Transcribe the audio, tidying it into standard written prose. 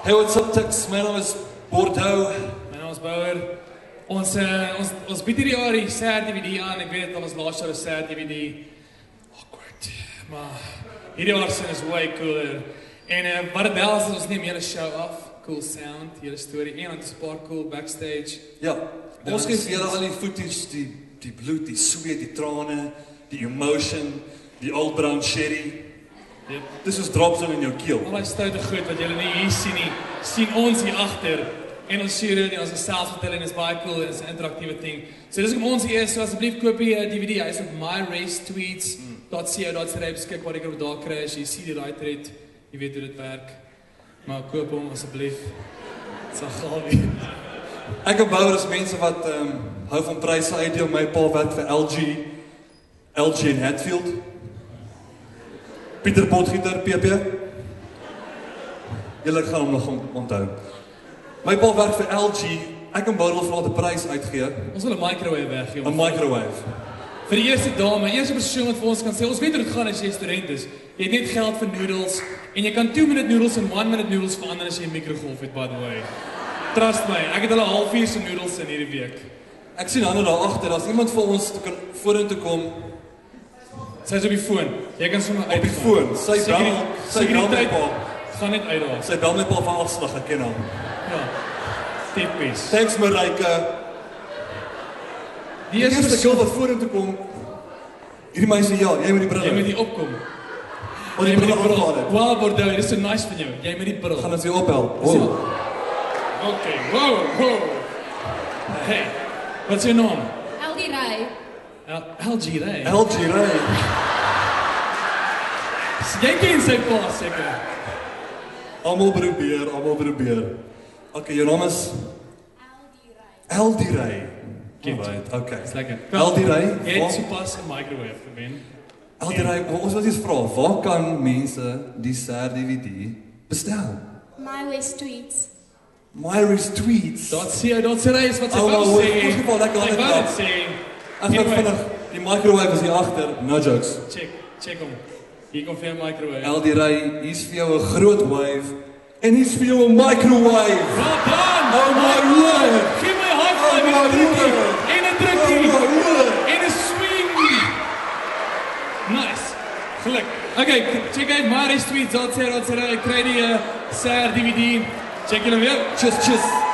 Hey, what's up, Tix? My naam is Bordeaux. My naam is Bouwer. Ons bied hierdie jaar die SER DVD aan. Ek weet dat ons laas jaar 'n SER DVD awkward, maar hierdie jaar is way cooler. En wat dit wel is ons neem hele show af. Cool sound, hele storie en ons 'n paar cool backstage. Ja, ons gee vir julle al die footage, die bloed, die sweet, die trane, die emotion, die old brown sherry. Yep. Dis is drops in jou keel. Al die stoute goed wat julle nie hier sien nie, sien ons hier agter. En ons sien dit en ons self vertel en is baie cool en is 'n interaktiewe ding. So dis hoekom ons hier is. So asseblief koop die DVD. Hy is op myracetweets.co.za beskikbaar. Ek kan daar kry as jy sien die right red. Jy weet hoe dit werk. Maar koop hom asseblief. Dit sal gaaf wees. Ek en Bouwer is mense wat hou van pryse uitdeel. My pa werk vir LG in Hatfield. Pieter Potgieter, PP. Julle gaan hom nog onthou. My pa werk vir LG. Ek en Bouwer wil vir 'n prys uitgee. Ons wil 'n microwave weggee. 'n Microwave. Vir die eerste dame, eerste persoon wat vir ons kan sê, ons weet hoe dit gaan as jy student is. Jy het net geld vir noodles en jy kan 2-minute noodles en 1-minute noodles verander as jy 'n mikrogolf het, by the way. Trust my, ek het al 'n halfuur se noodles in hierdie week. Ek sien ander daar agter, as iemand vir ons kan vorentoe kom. Sy is op die foon. Jy kan sommer uit die foon. Sy bel my pa. Gaan net uit daar. Sy bel my pa van afslag, ek ken hom. Ja. Tipies. Thanks Marika. Die eerste keer wat vorentoe kom. Hierdie meisie ja, jy moet die bril. Jy moet die opkom. Jy moet die bril. Wow, Bordeaux, dit is so nice van jou. Jy moet die bril. Gaan ons weer ophel. Wow. Okay, wow. Hey, what's your name? LG Ray. LG Ray. LG Ray. Jy ken sy pa seker. Almal probeer. Okay, jou naam is LG Ray. Right, okay. Dis lekker. LG Ray. Jy het sopas 'n microwave gewen. LG Ray, ons wil eens vra, waar kan mense die SER DVD bestel? MyWest Tweets. Myris Tweets. Daar sê is wat sy wou sê. In geval lekker aan dit sê. Ek het vinnig die microwave is hier agter. No jokes. Check hom. Hier kom vir 'n microwave. LG Ray, hier's vir jou 'n groot wave en hier's vir jou 'n microwave. Well done. Oh my word. Gee my high five en 'n drukkie. En 'n swing. Nice. Geluk. Okay, check uit MyRacetweets.co.za. Kry die SER DVD. Check julle weer. Cheers.